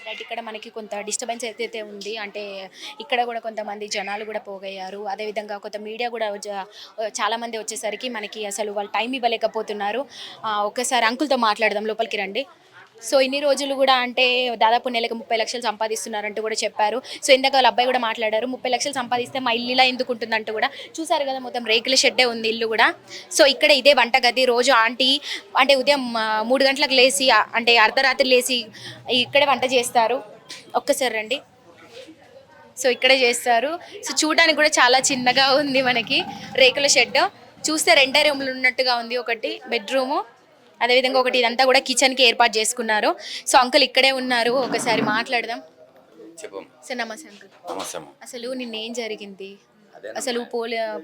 Right. ఇక్కడ మనకి కొంత డిస్టర్బెన్స్ అయితే ఉంది. అంటే ఇక్కడ గూడా కొంతమంది జనాలు గూడా పోగయ్యారు. అదేవిధంగా కొంత మీడియా గూడా చాలామంది వచ్చేసరికి మనకి అసలు వాళ్ళు టైం ఇవ్వలేకపోతున్నారు. ఒక్కసారి అంకుల్‌తో మాట్లాడదాం. లోపలికి రండి. సో, ఇన్ని రోజులు గూడా అంటే దాదాపు నెలకు 30,00,000 సంపాదిస్తున్నారంటూ గూడా చెప్పారు. సో, ఇందాక వాళ్ళ అబ్బాయి గూడా మాట్లాడారు. 30,00,000 సంపాదిస్తే మా ఇల్లు ఇలా ఎందుకుంటుందంటూ గూడా. చూసారు గదా! మొత్తం రేకుల షెడ్డే ఉంది ఇల్లు గూడా. సో, ఇక్కడ ఇదే వంటగది. రోజు ఆంటీ అంటే ఉదయం 3 గంటలకు లేసి అంటే అర్ధరాత్రి లేసి ఇక్కడే వంట చేస్తారు. ఒక్కసారి రండి. సో, ఇక్కడే చేస్తారు. సో, చూడడానికి కూడా చాలా చిన్నగా ఉంది మనకి రేకుల షెడ్. చూస్తే 2 రూమ్‌లు ఉన్నట్టుగా ఉంది. ఒకటి బెడ్‌రూము, అదేవిధంగా ఒకటి ఇదంతా కూడా కిచెన్‌కి ఏర్పాటు చేసుకున్నారు. సో, అంకుల్ ఇక్కడే ఉన్నారు. ఒకసారి మాట్లాడదాం. చెప్పం. సార్ నమస్తే అంకుల్. నమస్తే అమ్మ. అసలు నిన్నేం జరిగింది? అదేనమ్మా. అసలు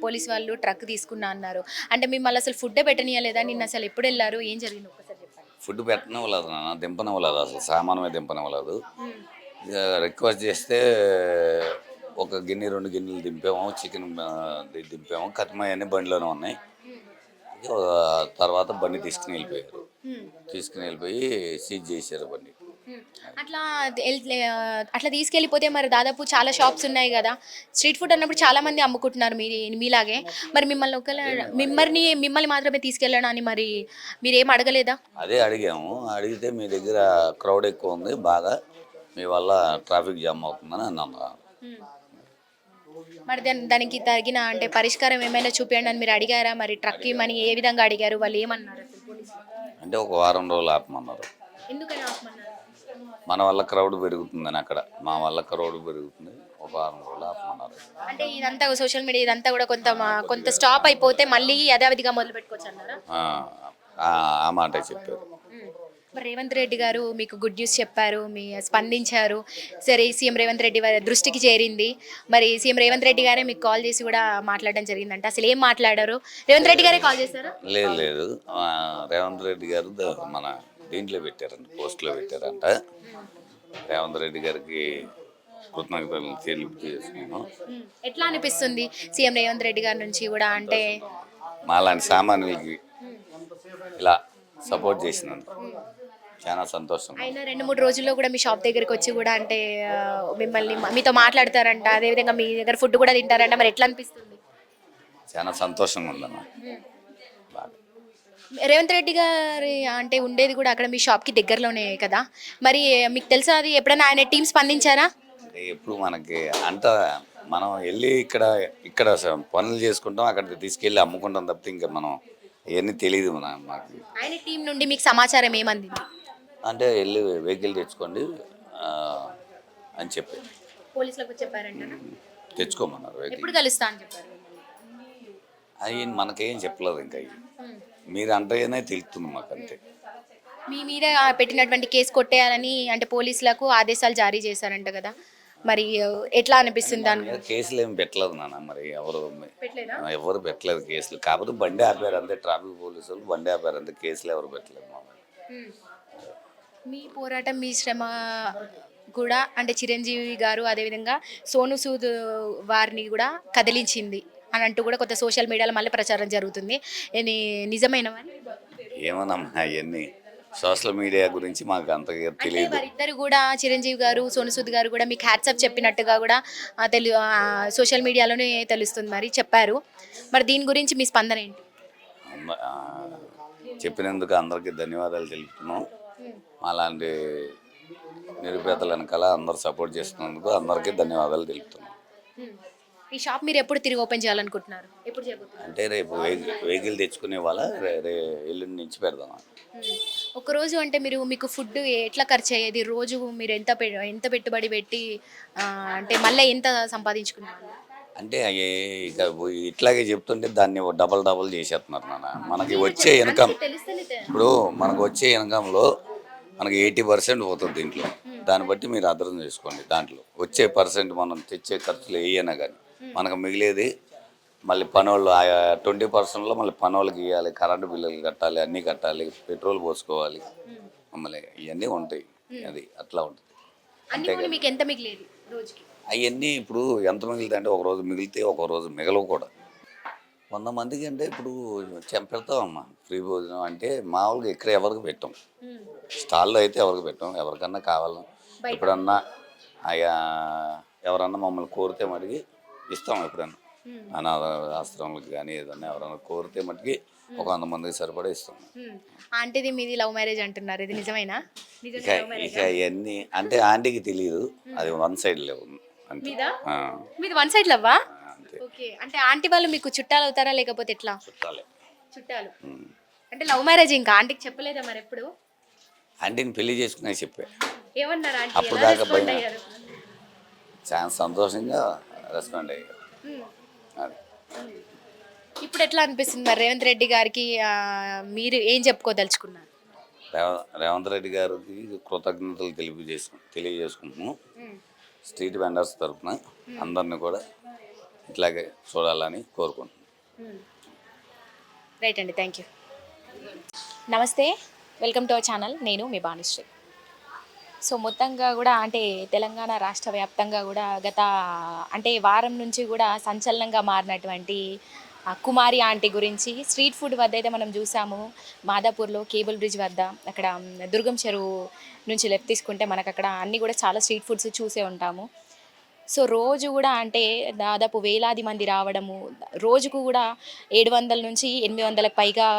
పోలీస్ వాళ్ళు ట్రక్ తీసుకున్నా అన్నారు. అంటే మిమ్మల్ని అసలు ఫుడ్డే పెట్టనీయలేదా? నిన్న అసలు ఎప్పుడెళ్లారు? ఏం జరిగింది ఒక్కసారి చెప్పండి. ఫుడ్ పెట్టనివ్వలేదు నాన్న, దింపనివ్వలేదు, అసలు సామానమే దింపనివ్వలేదు. హ్మ్. ఇక రిక్వెస్ట్ చేస్తే ఒక గిన్నె 2 గిన్నెలు దింపాము, చికెన్ దింపాము, కట్మయన్నీ బండిలోనే ఉన్నాయి. హ్మ్. ఇక తర్వాత బండి తీసుకుని వెళ్ళిపోయారు. హ్మ్. తీసుకుని వెళ్ళిపోయి సీజ్ చేశారు బండి. హ్మ్. అట్లా అట్లా తీసుకెళ్ళిపోతే మరి దాదాపు చాలా షాప్స్ ఉన్నాయి గదా! స్ట్రీట్ ఫుడ్ అన్నప్పుడు చాలా మంది అమ్ముకుంటున్నారు మీలాగే. మరి మిమ్మల్ని మాత్రమే తీసుకెళ్ళనా అని మరి మీరేం అడగలేదా? అదే అడిగాము. అడిగితే మీ దగ్గర క్రౌడ్ ఎక్కువ ఉంది బాగా, మీ వల్ల ట్రాఫిక్ జామ్ అవుతుందని అన్నాను. హ్మ్. మరి దానికి తగిన అంటే పరిష్కారం ఏమైనా చూపియండి అని మీరు అడిగారా? మరి ట్రక్ ఇమ్మని ఏ విధంగా అడిగారు? వాళ్ళు ఏమన్నారు అసలు పోలీసులు? అంటే ఒక వారం రోజులు ఆపమన్నారు. ఎందుకని ఆపమన్నారు? మన వల్ల క్రౌడ్ పెరుగుతుందని అక్కడ, మా వల్ల క్రౌడ్ పెరుగుతుంది, ఒక వారం రోజులు ఆపమన్నారు. అంటే ఇదంతా సోషల్ మీడియా ఇదంతా కూడా కొంత స్టాప్ అయిపోతే మళ్ళీ యథావిధిగా మొదలు పెట్టుకోవచ్చు అన్నారా? ఆ ఆ మాటే చెప్పారు. హ్మ్. మరి రేవంత్ రెడ్డి గారు మీకు గుడ్ న్యూస్ చెప్పారు. స్పందించారు. సరే సీఎం రేవంత్ రెడ్డి వారి దృష్టికి చేరింది. మరి సీఎం రేవంత్ రెడ్డి గారే మీకు కాల్ చేసి కూడా మాట్లాడడం జరిగిందంట. అసలు ఏం మాట్లాడారు? రేవంత్ రెడ్డి గారే కాల్ చేశారా? లేదు లేదు, రేవంత్ రెడ్డి గారు మన దీంట్లో పెట్టారంట, పోస్ట్లో పెట్టారంట. రేవంత్ రెడ్డి గారికి కృతజ్ఞతలు తెలియజేస్తున్నాను. ఎట్లా అనిపిస్తుంది సీఎం రేవంత్ రెడ్డి గారి నుంచి కూడా అంటే మాలాంటి సామాన్యులకి ఇలా సపోర్ట్ చేసినందుకు చాలా సంతోషం. ఆయన 2-3 రోజుల్లో కూడా మీ షాప్ దగ్గరికి వచ్చి కూడా అంటే మీతో మాట్లాడతారంట. అదేవిధంగా మీ దగ్గర ఫుడ్ కూడా తింటారంట. మరి ఎట్లా అనిపిస్తుంది? చాలా సంతోషంగా ఉందన్న. బాగా రేవంత్ రెడ్డి గారి అంటే ఉండేది కూడా అక్కడ మీ షాప్కి దగ్గరలోనే కదా. మరి మీకు తెలుసా అది ఎప్పుడైనా ఆయన టీం స్పందించారా? అంటే ఎప్పుడు మనకి అంత మనం వెళ్ళి ఇక్కడ ఇక్కడ పనులు చేసుకుంటాం, అక్కడికి తీసుకెళ్ళి అమ్ముకుంటాం తప్పితే ఇంకా మనం ఇవన్నీ తెలియదు మాకు. ఆయన టీం నుండి మీకు సమాచారం ఏమందింది? అంటే వెళ్ళి వెహికల్ తెచ్చుకోండి ఆ, అని చెప్పి పోలీసులకు చెప్పారంట. తెచ్చుకోమన్నారు ఎప్పుడు వెహికల్. కలుస్తా అని చెప్పారు? అవి మనకేం చెప్పలేదు ఇంకా ఇవి. హ్మ్. మీరు అంటేనే తెలుస్తుంది మాకు అంతే. మీ మీద పెట్టినటువంటి కేసు కొట్టేయాలని అంటే పోలీసులకు ఆదేశాలు జారీ చేశారంట కదా. మరి ఎట్లా అనిపిస్తుంది దాని మీద కేసులు ఏమి పెట్టలేదు నాన్న, మరి పెట్టలేదా? ఎవరు పెట్టలేదు కేసులు. కాకపోతే బండి ఆపారు అంతే, ట్రాఫిక్ పోలీసు వాళ్ళు బండి ఆపారు అంతే, కేసులు ఎవరు పెట్టలేదు మా మీద. హ్మ్. మీ పోరాటం, మీ శ్రమ కూడా అంటే చిరంజీవి గారు అదేవిధంగా సోను సూద్ వారిని కూడా కదిలించింది అని అంటూ కూడా కొంత సోషల్ మీడియాలో మళ్ళీ ప్రచారం జరుగుతుంది. ఇది నిజమైనవని? ఏమోనమ్మా అవన్నీ సోషల్ మీడియా గురించి మాకు అంతగా అంటే తెలియదు. వారిద్దరు కూడా చిరంజీవి గారు, సోను సూద్ గారు కూడా మీకు హ్యాట్సాప్ చెప్పినట్టుగా కూడా సోషల్ మీడియాలోనే తెలుస్తుంది మరి చెప్పారు. మరి దీని గురించి మీ స్పందన ఏంటి? ఆ, చెప్పినందుకు అందరికీ ధన్యవాదాలు తెలుపుతున్నాం. అలాంటి నిరుపేదల వెనకాల అందరు సపోర్ట్ చేస్తున్నందుకు అందరికీ ధన్యవాదాలు తెలుపుతున్నాం. హ్మ్. ఈ షాప్ మీరు ఎప్పుడు తిరిగి ఓపెన్ చేయాలనుకుంటున్నారు? ఎప్పుడు చేయబోతున్నారు? అంటే రేపు వెహికల్ తెచ్చుకునే వాళ్ళ ఎల్లుండి నుంచి పెడదాం. ఒకరోజు అంటే మీకు ఫుడ్ ఎట్లా ఖర్చు అయ్యేది? రోజు మీరు ఎంత పెట్టుబడి పెట్టి అంటే మళ్ళీ ఎంత సంపాదించుకున్నారు? అంటే ఇక ఇట్లాగే చెప్తుంటే దాన్ని డబల్ డబల్ చేసేస్తున్నారు నాన్న. మనకి వచ్చే ఇన్కమ్, ఇప్పుడు మనకు వచ్చే ఇన్కంలో మనకి 80% పోతుంది దీంట్లో. దాన్ని బట్టి మీరు అర్థం చేసుకోండి. దాంట్లో వచ్చే పర్సెంట్ మనం తెచ్చే ఖర్చులు ఏమైనా కానీ మనకు మిగిలేది మళ్ళీ పనోళ్ళు 20%లో మళ్ళీ పనోళ్ళకి ఇవ్వాలి, కరెంటు బిల్లులు కట్టాలి, అన్నీ కట్టాలి, పెట్రోల్ పోసుకోవాలి, మమ్మల్ని ఇవన్నీ ఉంటాయి. అది అట్లా ఉంటుంది. అంతేగా మీకు ఎంత మిగిలేది రోజుకి? అవన్నీ ఇప్పుడు ఎంత మిగిలితే అంటే ఒకరోజు మిగిలితే ఒక రోజు మిగలవు కూడా. 100 మందికి అంటే ఇప్పుడు పెడతామమ్మా ఫ్రీ భోజనం అంటే మామూలుగా ఇక్కడ ఎవరికి పెట్టాం, స్టాల్లో అయితే ఎవరికి పెట్టాం. ఎవరికన్నా కావాలి ఎప్పుడన్నా అయ్యా ఎవరన్నా మమ్మల్ని కోరితే మటుకి ఇస్తాం. ఎప్పుడన్నా అనాథ ఆశ్రమాలకు కానీ ఏదన్నా ఎవరన్నా కోరితే మటుకి ఒక 100 మందికి సరిపడా ఇస్తాం. ఆంటీది మీది లవ్ మ్యారేజ్ అంటున్నారు, ఇది నిజమేనా? ఇక ఇవన్నీ అంటే ఆంటీకి తెలియదు, అది వన్ సైడ్ లేవు అంతే. మీది వన్ సైడ్ లవ్వా? అంతే. ఓకే, అంటే ఆంటీ వాళ్ళు మీకు చుట్టాలు అవుతారా లేకపోతే ఎట్లా? చుట్టాలే. చుట్టాలు అంటే లవ్ మ్యారేజ్. ఇంకా ఆంటీకి చెప్పలేదా మరి ఎప్పుడు? ఆంటీని పెళ్లి చేసుకునే చెప్పే. ఏమన్నారు ఆంటీ? అప్పుడు ఎలా దాకా రెస్పాండ్ భయం. అయ్యారు? చాలా సంతోషంగా రెస్పాండ్ అయ్యారు. అది ఇప్పుడు ఎట్లా అనిపిస్తుంది మరి రేవంత్ రెడ్డి గారికి? మీరు ఏం చెప్పుకోదలుచుకున్నారు? రేవంత్ రెడ్డి గారికి కృతజ్ఞతలు తెలియజేసుకుంటున్నాము. స్ట్రీట్ వెండర్స్ తరఫున అందరిని కూడా ఇట్లాగే చూడాలని కోరుకుంటున్నాం. రైట్ అండి, థ్యాంక్ యూ. నమస్తే, వెల్కమ్ టు అవర్ ఛానల్. నేను మీ భానుశ్రీ. సో మొత్తంగా కూడా అంటే తెలంగాణ రాష్ట్ర వ్యాప్తంగా కూడా గత అంటే వారం నుంచి కూడా సంచలనంగా మారినటువంటి కుమారి ఆంటీ గురించి స్ట్రీట్ ఫుడ్ వద్ద అయితే మనం చూసాము. మాదాపూర్లో కేబుల్ బ్రిడ్జ్ వద్ద అక్కడ దుర్గం చెరువు నుంచి లెఫ్ట్ తీసుకుంటే మనకు అక్కడ అన్నీ కూడా చాలా స్ట్రీట్ ఫుడ్స్ చూసే ఉంటాము. సో రోజు కూడా అంటే దాదాపు వేలాది మంది రావడము, రోజుకు కూడా 700 నుంచి 800లకు పైగా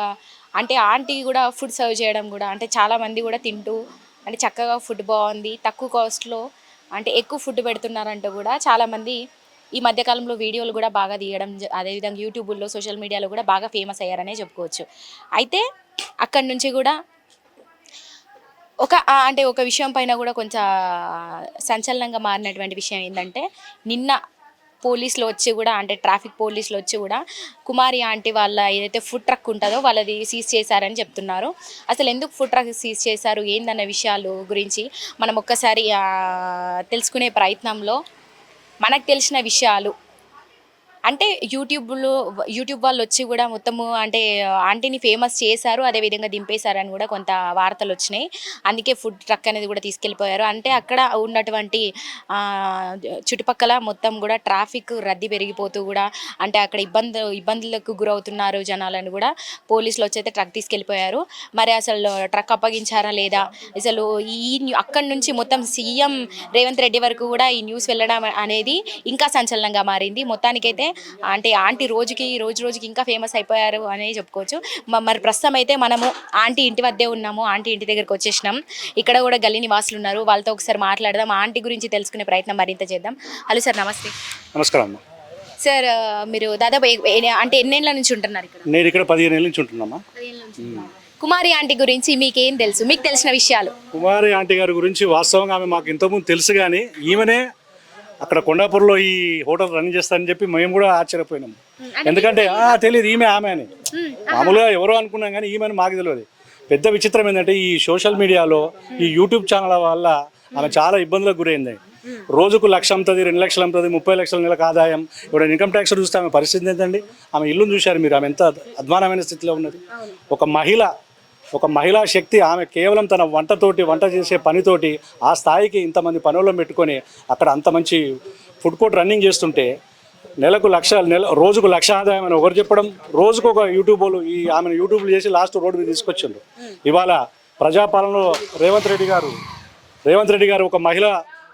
అంటే ఆంటీ కూడా ఫుడ్ సర్వ్ చేయడం కూడా అంటే చాలామంది కూడా తింటూ అంటే చక్కగా ఫుడ్ బాగుంది, తక్కువ కాస్ట్లో అంటే ఎక్కువ ఫుడ్ పెడుతున్నారంటూ కూడా చాలామంది ఈ మధ్యకాలంలో వీడియోలు కూడా బాగా తీయడం, అదేవిధంగా యూట్యూబ్లో సోషల్ మీడియాలో కూడా బాగా ఫేమస్ అయ్యారనే చెప్పుకోవచ్చు. అయితే అక్కడి నుంచి కూడా అంటే ఒక విషయం పైన కూడా కొంచెం సంచలనంగా మారినటువంటి విషయం ఏంటంటే నిన్న పోలీసులు వచ్చి కూడా అంటే ట్రాఫిక్ పోలీసులు వచ్చి కూడా కుమారి ఆంటీ వాళ్ళ ఏదైతే ఫుడ్ ట్రక్ ఉంటుందో వాళ్ళది సీజ్ చేశారని చెప్తున్నారు. అసలు ఎందుకు ఫుడ్ ట్రక్ సీజ్ చేశారు ఏందన్న విషయాలు గురించి మనం ఒక్కసారి తెలుసుకునే ప్రయత్నంలో మనకు తెలిసిన విషయాలు అంటే యూట్యూబ్ వాళ్ళు వచ్చి కూడా మొత్తము అంటే ఆంటీని ఫేమస్ చేశారు, అదేవిధంగా దింపేశారని కూడా కొంత వార్తలు వచ్చినాయి. అందుకే ఫుడ్ ట్రక్ అనేది కూడా తీసుకెళ్ళిపోయారు. అంటే అక్కడ ఉన్నటువంటి చుట్టుపక్కల మొత్తం కూడా ట్రాఫిక్ రద్దీ పెరిగిపోతూ కూడా అంటే అక్కడ ఇబ్బందులకు గురవుతున్నారు జనాలను కూడా పోలీసులు వచ్చి అయితే ట్రక్ తీసుకెళ్ళిపోయారు. మరి అసలు ట్రక్ అప్పగించారా లేదా, అసలు అక్కడి నుంచి మొత్తం సీఎం రేవంత్ రెడ్డి వరకు కూడా ఈ న్యూస్ వెళ్ళడం అనేది ఇంకా సంచలనంగా మారింది. మొత్తానికైతే అంటే ఆంటీ రోజుకి ఇంకా ఫేమస్ అయిపోయారు అనే చెప్పుకోవచ్చు. మరి ప్రస్తుతం అయితే మనము ఆంటీ ఇంటి వద్దే ఉన్నాము, ఆంటీ ఇంటి దగ్గరికి వచ్చేసినాం. ఇక్కడ కూడా గల్లీ నివాసులు ఉన్నారు, వాళ్ళతో ఒకసారి మాట్లాడదాం, ఆంటీ గురించి తెలుసుకునే ప్రయత్నం మరింత చేద్దాం. హలో సార్, నమస్తే. నమస్కారం అమ్మా. సార్ మీరు దాదాపు అంటే ఎన్నేళ్ళ నుంచి ఉంటున్నారు ఇక్కడ? నేను ఇక్కడ 15 ఏళ్ళ నుంచి ఉంటున్నామా. కుమారి ఆంటీ గురించి మీకేం తెలుసు, మీకు తెలిసిన విషయాలు? కుమారి ఆంటీ గారి గురించి వాస్తవంగా ఆమె మాకు ఇంతకుముందు తెలుసు, కానీ ఈమెనే అక్కడ కొండాపూర్లో ఈ హోటల్ రన్ చేస్తానని చెప్పి మేము కూడా ఆశ్చర్యపోయినాము. ఎందుకంటే తెలియదు ఈమె ఆమె అని, మామూలుగా ఎవరో అనుకున్నాం కానీ ఈమె అని మాకు తెలియదు. పెద్ద విచిత్రం ఏంటంటే ఈ సోషల్ మీడియాలో ఈ యూట్యూబ్ ఛానల్ వల్ల ఆమె చాలా ఇబ్బందులకు గురైంది. రోజుకు 1,00,000 అమ్ముతుంది, 2 లక్షలు అమ్ముతుంది, 30 లక్షల నెలకు ఆదాయం. ఇప్పుడు ఇన్కమ్ ట్యాక్స్ చూస్తే ఆమె పరిస్థితి ఏంటండి? ఆమె ఇల్లును చూశారు మీరు, ఆమె ఎంత అధ్వానమైన స్థితిలో ఉన్నది. ఒక మహిళా శక్తి ఆమె కేవలం తన వంట చేసే పనితోటి ఆ స్థాయికి ఇంతమంది పనులను పెట్టుకొని అక్కడ అంత మంచి ఫుడ్ కోర్ట్ రన్నింగ్ చేస్తుంటే రోజుకు 1,00,000 ఆదాయం అని ఒకరు చెప్పడం, రోజుకు ఒక యూట్యూబ్లు ఆమెను యూట్యూబ్లు చేసి లాస్ట్ రోడ్డు మీద తీసుకొచ్చిండ్రు. ఇవాళ ప్రజాపాలనలో రేవంత్ రెడ్డి గారు ఒక మహిళ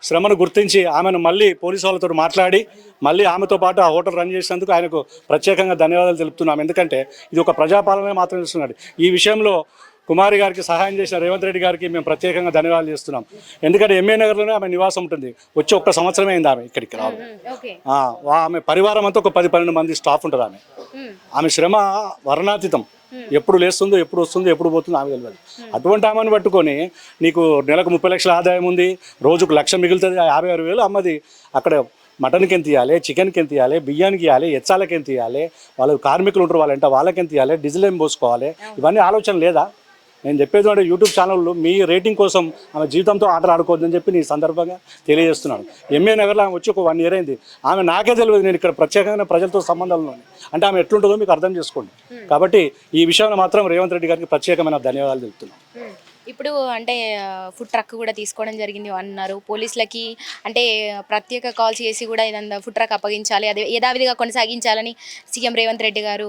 శ్రమను గుర్తించి ఆమెను మళ్ళీ పోలీసు వాళ్ళతో మాట్లాడి మళ్ళీ ఆమెతో పాటు ఆ హోటల్ రన్ చేసినందుకు ఆయనకు ప్రత్యేకంగా ధన్యవాదాలు తెలుపుతున్నాం. ఎందుకంటే ఇది ఒక ప్రజాపాలనే మాత్రం ఇస్తున్నాడు. ఈ విషయంలో కుమారి గారికి సహాయం చేసిన రేవంత్ రెడ్డి గారికి మేము ప్రత్యేకంగా ధన్యవాదాలు చేస్తున్నాం. ఎందుకంటే ఎంఏ నగర్లోనే ఆమె నివాసం ఉంటుంది. వచ్చి 1 సంవత్సరమే అయింది ఆమె ఇక్కడికి రావడం. ఆమె పరివారం అంతా ఒక 10-12 మంది స్టాఫ్ ఉంటుంది. ఆమె శ్రమ వర్ణాతీతం. ఎప్పుడు లేస్తుందో, ఎప్పుడు వస్తుందో, ఎప్పుడు పోతుందో ఆమె తెలియదు. అటువంటి ఆమెను పట్టుకొని నీకు నెలకు 30 లక్షల ఆదాయం ఉంది, రోజుకు 1,00,000 మిగులుతుంది, 56,000 అమ్మది. అక్కడ మటన్కి ఎంత ఇవ్వాలి, చికెన్కి ఎంత ఇవ్వాలి, బియ్యానికి ఇవ్వాలి, ఎచ్చాలకి ఎంత ఇవ్వాలి, వాళ్ళు కార్మికులు ఉంటారు వాళ్ళకి ఎంత ఇవ్వాలి, డీజిల్ ఏం పోసుకోవాలి, ఇవన్నీ ఆలోచన లేదా? నేను చెప్పేది అంటే యూట్యూబ్ ఛానళ్ళు మీ రేటింగ్ కోసం ఆమె జీవితంతో ఆట ఆడుకోవద్దని చెప్పి నీ సందర్భంగా తెలియజేస్తున్నాను. ఎంఏ నగర్లో ఆమె వచ్చి ఒక 1 ఇయర్ అయింది. ఆమె నాకే తెలియదు, నేను ఇక్కడ ప్రత్యేకంగా ప్రజలతో సంబంధాలు అంటే ఆమె ఎట్లుంటుందో మీకు అర్థం చేసుకోండి. కాబట్టి ఈ విషయంలో మాత్రం రేవంత్ రెడ్డి గారికి ప్రత్యేకమైన ధన్యవాదాలు తెలుపుతున్నాను. ఇప్పుడు అంటే ఫుడ్ ట్రక్ కూడా తీసుకోవడం జరిగింది అన్నారు. పోలీసులకి అంటే ప్రత్యేక కాల్ చేసి కూడా ఇదంతా ఫుడ్ ట్రక్ అప్పగించాలి, అదే యథావిధిగా కొనసాగించాలని సీఎం రేవంత్ రెడ్డి గారు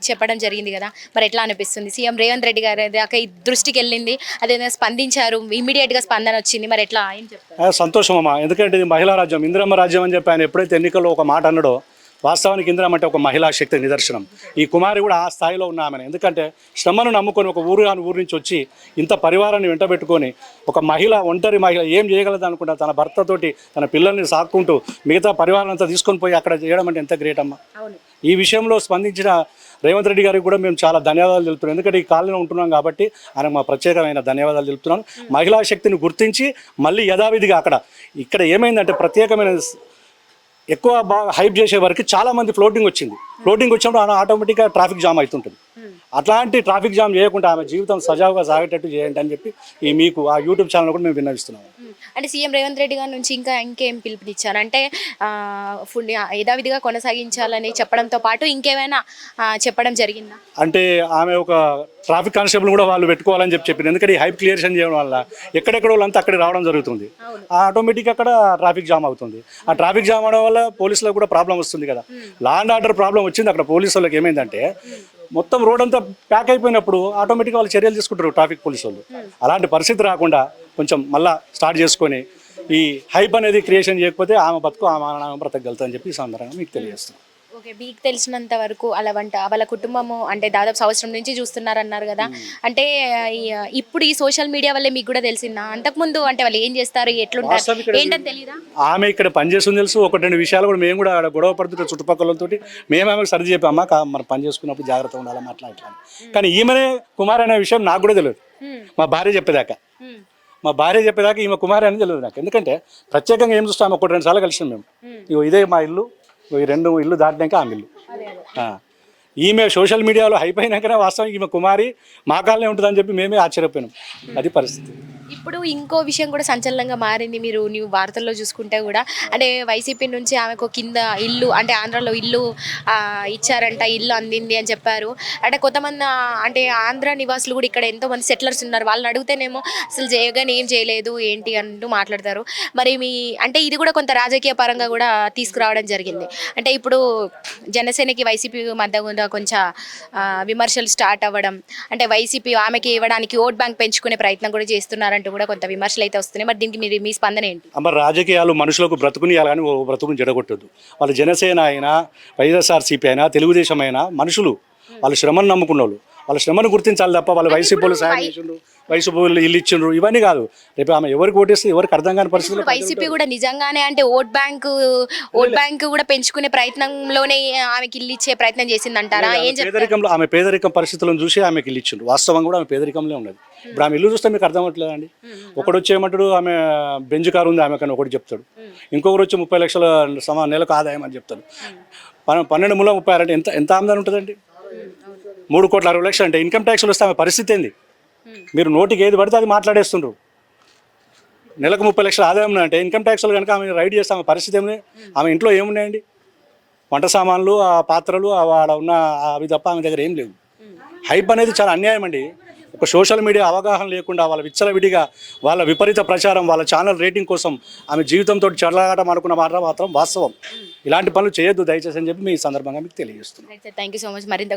చెప్పడం జరిగింది కదా. మరి ఎట్లా అనిపిస్తుంది? సీఎం రేవంత్ రెడ్డి గారు దాకా ఈ దృష్టికి వెళ్ళింది, అదేవిధంగా స్పందించారు, ఇమీడియట్గా స్పందన వచ్చింది. మరి ఎట్లా ఏం చెప్తారు? సంతోషం అమ్మా, ఎందుకంటే ఇది మహిళా రాజ్యం, ఇందిరమ్మ రాజ్యం అని చెప్పి ఆయన ఎప్పుడైతే ఎన్నికల్లో ఒక మాట అన్నాడో, వాస్తవానికి ఇందిరమ్మ అంటే ఒక మహిళా శక్తి నిదర్శనం. ఈ కుమారి కూడా ఆ స్థాయిలో ఉన్న ఆమెను, ఎందుకంటే శ్రమను నమ్ముకొని ఒక ఊరు కాని ఊరు నుంచి వచ్చి ఇంత పరివారాన్ని వెంటబెట్టుకొని ఒక మహిళ, ఒంటరి మహిళ ఏం చేయగలదు అనుకుంటా తన భర్తతోటి తన పిల్లల్ని సాక్కుంటూ మిగతా పరివారం అంతా తీసుకొని పోయి అక్కడ చేయడం అంటే ఎంత గ్రేట్ అమ్మా. ఈ విషయంలో స్పందించిన రేవంత్ రెడ్డి గారికి కూడా మేము చాలా ధన్యవాదాలు తెలుపుతున్నాం. ఎందుకంటే ఈ కాలనీలో ఉంటున్నాం కాబట్టి ఆయనకు మా ప్రత్యేకమైన ధన్యవాదాలు తెలుపుతున్నాను. మహిళా శక్తిని గుర్తించి మళ్ళీ యథావిధిగా ఇక్కడ ఏమైందంటే ప్రత్యేకమైన ఎక్కువ బాగా హైప్ చేసే వరకు చాలామంది ఫ్లోటింగ్ వచ్చినప్పుడు ఆటోమేటిక్గా ట్రాఫిక్ జామ్ అవుతుంటుంది. అట్లాంటి ట్రాఫిక్ జామ్ చేయకుండా ఆమె జీవితం సజావుగా సాగేటట్టు చేయండి అని చెప్పి మీకు ఆ యూట్యూబ్ ఛానల్ కూడా మేము విన్నవిస్తున్నాము. అంటే సీఎం రేవంత్ రెడ్డి గారి నుంచి ఇంకేం పిలుపునిచ్చారు అంటే ఫుడ్ యథావిధిగా కొనసాగించాలని చెప్పడంతో పాటు ఇంకేమైనా చెప్పడం జరిగిందా? అంటే ఆమె ఒక ట్రాఫిక్ కానిస్టేబుల్ కూడా వాళ్ళు పెట్టుకోవాలని చెప్పింది. ఎందుకంటే ఈ హైప్ క్లియరేషన్ చేయడం వల్ల ఎక్కడెక్కడ వాళ్ళంతా అక్కడికి రావడం జరుగుతుంది. ఆటోమేటిక్గా అక్కడ ట్రాఫిక్ జామ్ అవుతుంది. ఆ ట్రాఫిక్ జామ్ అవడం వల్ల పోలీసులకు కూడా ప్రాబ్లం వస్తుంది కదా. లా అండ్ ఆర్డర్ ప్రాబ్లం వచ్చింది అక్కడ. పోలీసు వాళ్ళకి ఏమైందంటే మొత్తం రోడ్ అంతా ప్యాక్ అయిపోయినప్పుడు ఆటోమేటిక్గా వాళ్ళు చర్యలు తీసుకుంటారు ట్రాఫిక్ పోలీసు వాళ్ళు. అలాంటి పరిస్థితి రాకుండా కొంచెం మళ్ళా స్టార్ట్ చేసుకొని ఈ హైప్ అనేది క్రియేషన్ చేయకపోతే ఆమె బతుకు ఆమె బ్రతకగలుగుతుందని చెప్పి ఈ సందర్భంగా మీకు తెలియజేస్తున్నాం. ఓకే, మీకు తెలిసినంత వరకు వాళ్ళ కుటుంబము అంటే దాదాపు సంవత్సరం నుంచి చూస్తున్నారన్నారు కదా. అంటే ఇప్పుడు ఈ సోషల్ మీడియా వల్లే మీకు కూడా తెలిసిందా? అంతకుముందు అంటే వాళ్ళు ఏం చేస్తారు, ఎట్లుంటారు ఏంటని తెలియదా? ఆమె ఇక్కడ పనిచేస్తుంది తెలుసు. ఒకటి రెండు విషయాలు కూడా మేము కూడా గొడవ పడుతుంటే చుట్టుపక్కలతో మేము ఆమెకు సర్ది చెప్పామా, మనం పని చేసుకున్నప్పుడు జాగ్రత్త ఉండాలి అట్లా. కానీ ఈమెనే కుమార్ అనే విషయం నాకు కూడా తెలియదు. మా భార్య చెప్పేదాకా ఈమె కుమారి అని తెలియదు నాకు. ఎందుకంటే ప్రత్యేకంగా ఏం చూస్తాము, ఒకటి రెండు సార్లు కలిసినాం మేము. ఇగో ఇదే మా ఇల్లు, ఈ రెండు ఇల్లు దాటినాక ఆమె ఇల్లు. ఈమె సోషల్ మీడియాలో హైప్ అయినాకనే వాస్తవానికి ఈమె కుమారి మా కాలనే ఉంటుందని చెప్పి మేమే ఆశ్చర్యపోయినాం. అది పరిస్థితి. ఇప్పుడు ఇంకో విషయం కూడా సంచలనంగా మారింది. మీరు వార్తల్లో చూసుకుంటే కూడా అంటే వైసీపీ నుంచి ఆమెకు కింద ఇల్లు అంటే ఆంధ్రాలో ఇల్లు ఇచ్చారంట, ఇల్లు అందింది అని చెప్పారు. అంటే కొంతమంది అంటే ఆంధ్ర నివాసులు కూడా ఇక్కడ ఎంతోమంది సెటిలర్స్ ఉన్నారు. వాళ్ళని అడిగితేనేమో అసలు జయగానే ఏం చేయలేదు ఏంటి అంటూ మాట్లాడతారు. మరి అంటే ఇది కూడా కొంత రాజకీయ పరంగా కూడా తీసుకురావడం జరిగింది. అంటే ఇప్పుడు జనసేనకి వైసీపీ మధ్య కూడా కొంచెం విమర్శలు స్టార్ట్ అవ్వడం, అంటే వైసీపీ ఆమెకి ఇవ్వడానికి ఓట్ బ్యాంక్ పెంచుకునే ప్రయత్నం కూడా చేస్తున్నారంటూ కూడా కొంత విమర్శలు అయితే వస్తున్నాయి. మరి దీనికి మీ స్పందన ఏంటి? అమ్మ, రాజకీయాలు మనుషులకు బ్రతుకునియాలి కానీ బ్రతుకుని జడగొట్టద్దు. వాళ్ళు జనసేన అయినా, వైఎస్ఆర్సీపీ అయినా, తెలుగుదేశం అయినా మనుషులు వాళ్ళు శ్రమను నమ్ముకున్న వాళ్ళు. వాళ్ళ శ్రమను గుర్తించాలి తప్ప వాళ్ళు వైసీపీలు సాయం చేసిండ్రు, వైసీపీలు ఇల్లు ఇచ్చిండ్రు ఇవన్నీ కాదు. రేపు ఆమె ఎవరికి ఓటేస్తే ఎవరికి అర్థం కాని పరిస్థితులు. వైసీపీ కూడా నిజంగానే అంటే ఓట్ బ్యాంక్ కూడా పెంచుకునే ప్రయత్నంలోనే ఆమెకి ఇల్లు ఇచ్చే ప్రయత్నం చేసిందంటారా? ఆమె పేదరికం పరిస్థితులను చూసి ఆమెకి ఇల్లు ఇచ్చిండ్రు. వాస్తవం కూడా ఆమె పేదరికంలో ఉన్నది. ఇప్పుడు ఆమె ఇల్లు చూస్తే మీకు అర్థం అవ్వట్లేదండి. ఒకడు వచ్చేయమంటాడు ఆమె బెంజ్ కారు ఉంది ఆమె కానీ ఒకటి చెప్తాడు, ఇంకొకరు వచ్చి 30 లక్షల నెలకు ఆదాయం అని చెప్తాడు. 12 మూల 36 అంటే ఎంత ఆదాయం ఉంటుందండి? 3,60,00,000 అంటే ఇన్కమ్ ట్యాక్స్లు వస్తే ఆమె పరిస్థితి ఏంది? మీరు నోటికి ఏది పడితే అది మాట్లాడేస్తుండ్రు. నెలకు 30 లక్షల ఆదాయం అంటే ఇన్కమ్ ట్యాక్స్లు కనుక ఆమె రైడ్ చేస్తే ఆమె పరిస్థితి ఏమి? ఆమె ఇంట్లో ఏమున్నాయండి? వంట సామాన్లు, ఆ పాత్రలు, ఆడ ఉన్న అవి తప్ప ఆమె దగ్గర ఏం లేవు. హైప్ అనేది చాలా అన్యాయం అండి. ఒక సోషల్ మీడియా అవగాహన లేకుండా వాళ్ళ విచ్చలవిడిగా వాళ్ళ విపరీత ప్రచారం, వాళ్ళ ఛానల్ రేటింగ్ కోసం ఆమె జీవితంతో చెడలాగటం అనుకున్న మాట మాత్రం వాస్తవం. ఇలాంటి పనులు చేయొద్దు దయచేసి అని చెప్పి మీ సందర్భంగా మీకు తెలియజేస్తున్నాను. Thank you so much. మరింత